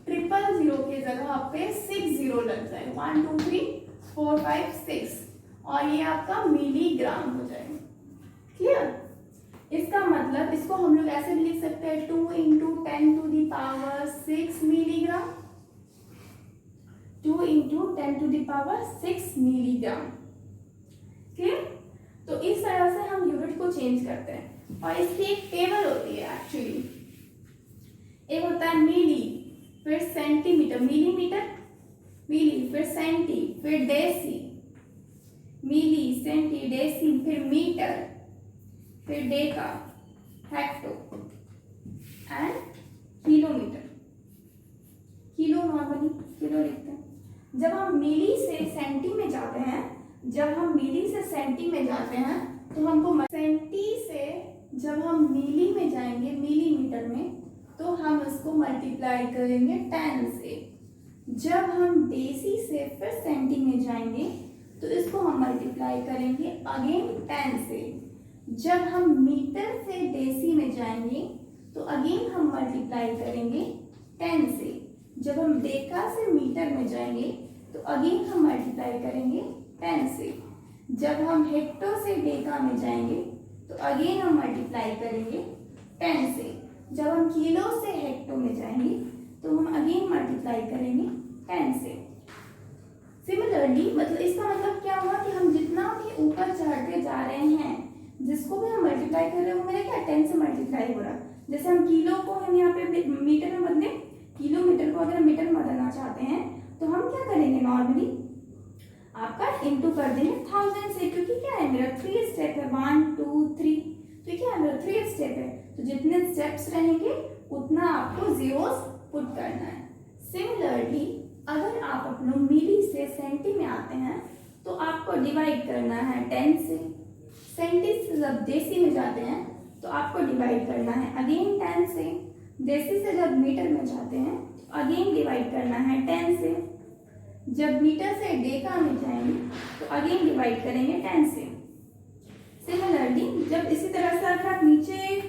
10,000 के जगह पे 6 जीरो लग जाएगा, 1 2 3 4 5 6, और ये आपका मिलीग्राम हो जाएगा। क्लियर? इसका मतलब इसको हम लोग ऐसे भी लिख सकते हैं 2 into 10⁻6 milligram, 2 into 10⁻6 milligram. Clear? तो इस तरह से हम यूनिट को चेंज करते हैं, और इसकी एक टेबल होती है एक्चुअली। एक होता है मिली, फिर सेंटीमीटर, मिलीमीटर, मिली, फिर सेंटी, फिर डेसी, मिली, सेंटी, डेसी, फिर मीटर, फिर Deka, hecto and kilometre. Kilo normally kilo लिखते हैं। जब हम मिली से सेंटी में जाते हैं, तो हमको सेंटी से जब हम मिली में जाएंगे, मिलीमीटर में, तो हम इसको मल्टीप्लाई करेंगे 10 से। जब हम डेसी से फिर सेंटी में जाएंगे तो इसको हम मल्टीप्लाई करेंगे अगेन 10 से। जब हम मीटर से डेसी में जाएंगे तो अगेन हम मल्टीप्लाई करेंगे 10 से। जब हम डेका से मीटर में जाएंगे तो अगेन हम मल्टीप्लाई करेंगे 10 से। जब हम हेक्टो से डेका में जाएंगे तो अगेन हम मल्टीप्लाई करेंगे 10 से। जब हम किलो से हेक्टो में जाएंगे तो हम अगेन मल्टीप्लाई करेंगे 10 से। सिमिलरली मतलब इसका मतलब क्या हुआ कि हम जितना भी ऊपर चढ़ते जा रहे हैं, जिसको भी हम मल्टीप्लाई कर रहे हैं वो मेरा क्या 10 से मल्टीप्लाई हो रहा है। जैसे हम किलो को हम यहाँ पे मीटर में बदले, किलोमीटर को अगर हम मीटर में बदलना चाहते हैं तो हम क्या करेंगे नॉर्मली आपका इंटू कर देंगे 1000 से, क्योंकि क्या है मेरा 3 स्टेप है, 1 2 3, तो क्या है मेरा 3 स्टेप है, तो जितने स्टेप्स रहेंगे उतना आपको जीरोस पुट करना है। सिमिलरली अगर आप अपने मिली से सेंटी में आते हैं तो आपको डिवाइड करना है 10 से। सेंटी से जब डेसी में जाते हैं तो आपको डिवाइड करना है अगेन 10 से। डेसी से जब मीटर में जाते हैं तो अगेन डिवाइड करना है 10 से। जब मीटर से डेका में जाएंगे तो अगेन डिवाइड करेंगे 10 से। सिमिलरली जब इसी तरह से अगर आप नीचे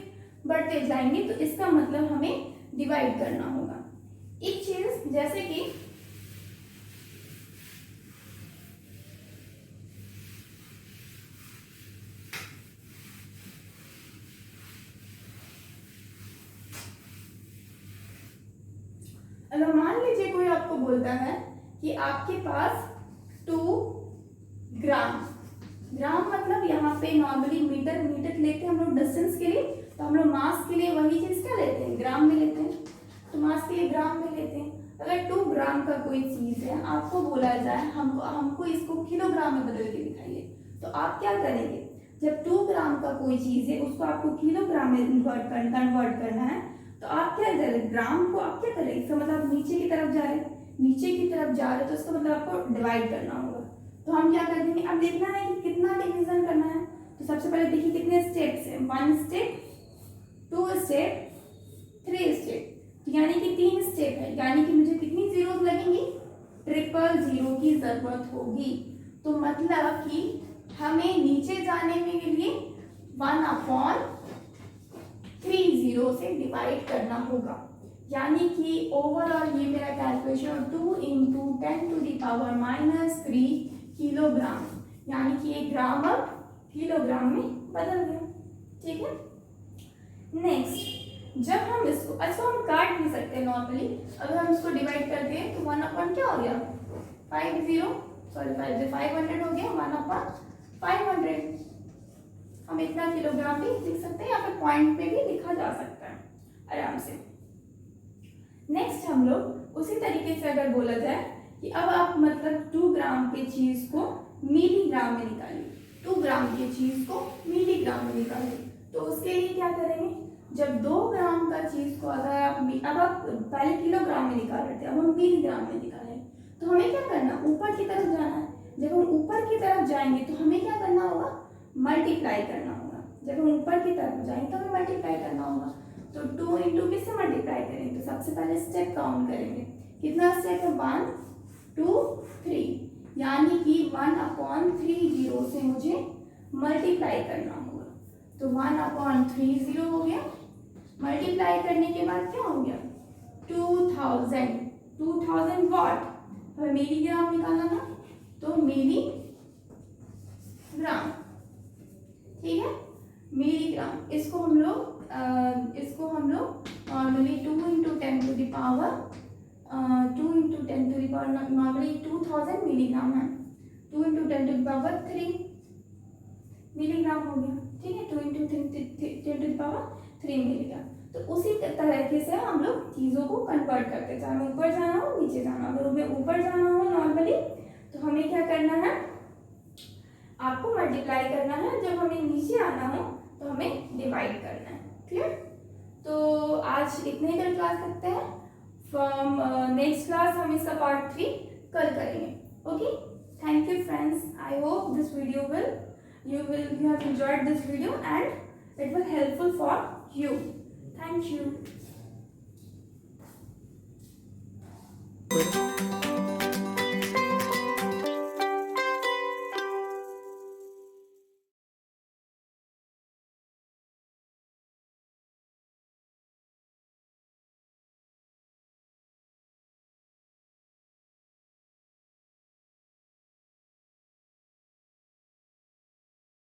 बढ़ते जाएंगे तो इसका मतलब हमें डिवाइड करना होगा। एक चीज जैसे कि अगर मान लीजिए कोई आपको बोलता है कि आपके पास 2 ग्राम, ग्राम मतलब यहाँ पे नॉर्मली मीटर लेते हैं हम लोग डिस्टेंस के लिए, तो हम लोग मास के लिए वही चीज क्या लेते हैं, ग्राम में लेते हैं, तो मास के लिए ग्राम में लेते हैं। अगर 2 ग्राम का कोई चीज है, आपको बोला जाए हमको इसको किलोग्राम में बदल के दिखाइए, तो आप क्या करेंगे, जब 2 ग्राम का कोई चीज है उसको आपको किलोग्राम में कन्वर्ट करना है, तो आप क्या करें, ग्राम को आप क्या करें, इसका मतलब आप नीचे की तरफ जा रहे हैं, तो इसका मतलब आपको डिवाइड करना होगा। तो हम क्या कर देंगे, अब देखना है कि कितना डिवीजन करना है। तो सबसे पहले देखिए कितने स्टेप्स हैं, 1 स्टेप, 2 स्टेप, 3 स्टेप, तो यानी कि 3 स्टेप है, यानी कि मुझे कितनी जीरोस लगेंगी, 000 की जरूरत होगी। तो मतलब कि हमें नीचे जाने के लिए 1/30 से डिवाइड करना होगा, यानी कि ओवरऑल ये मेरा कैलकुलेशन 2 × 10⁻³ किलोग्राम, यानी कि एक ग्राम अब किलोग्राम में बदल गया। ठीक है, नेक्स्ट जब हम इसको हम काट भी सकते हैं नॉर्मली, अगर हम इसको डिवाइड करते हैं तो 1/, क्या हो गया, 500 हो गया, 1/500। हम इतना किलोग्राम भी लिख सकते हैं या फिर पॉइंट पे भी लिखा जा सकता है आराम से। नेक्स्ट हम लोग उसी तरीके से अगर बोला जाए कि अब आप मतलब 2 ग्राम की चीज को मिलीग्राम में निकालिए, 2 ग्राम की चीज को मिलीग्राम में निकालिए, तो उसके लिए क्या करेंगे, जब 2 ग्राम का चीज को अगर आप अब आप पहले किलोग्राम में निकाल रहे थे, अब हम मिलीग्राम में निकालें, तो हमें क्या करना, ऊपर की तरफ जाना है। जब हम ऊपर की तरफ जाएंगे तो हमें क्या करना होगा, मल्टीप्लाई करना होगा। जब हम ऊपर की तरफ जाएंगे तो हमें मल्टीप्लाई करना होगा, तो 2 × किससे मल्टीप्लाई करेंगे, तो सबसे पहले स्टेप काउंट करेंगे, कितना स्टेप है, 1 2 3, यानी कि 1/30 से मुझे मल्टीप्लाई करना होगा, तो 1/30 हो गया। मल्टीप्लाई करने के बाद क्या हो गया, 2000 वॉट, हमें मिलीग्राम निकालना था, तो मिलीग्राम, ठीक है, मिलीग्राम। इसको हम लोग नॉर्मली 2 × 10⁻, नॉर्मली 2000 मिलीग्राम है, 2 × 10⁻³ मिलीग्राम हो गया। ठीक है, 2 × 10⁻³ मिलीग्राम। तो उसी तरीके से हम लोग चीज़ों को कन्वर्ट करते, चाहे हमें ऊपर जाना हो नीचे जाना, अगर हमें ऊपर जाना हो नॉर्मली तो हमें क्या करना है, आपको मल्टीप्लाई करना है, जब हमें नीचे आना हो तो हमें डिवाइड करना है। क्लियर, तो आज इतने ही कर क्लास करते हैं, फ्रॉम नेक्स्ट क्लास हम इसका पार्ट 3 कल करेंगे। Okay, thank you friends, I hope this video you have enjoyed this video and it was helpful for you. Thank you.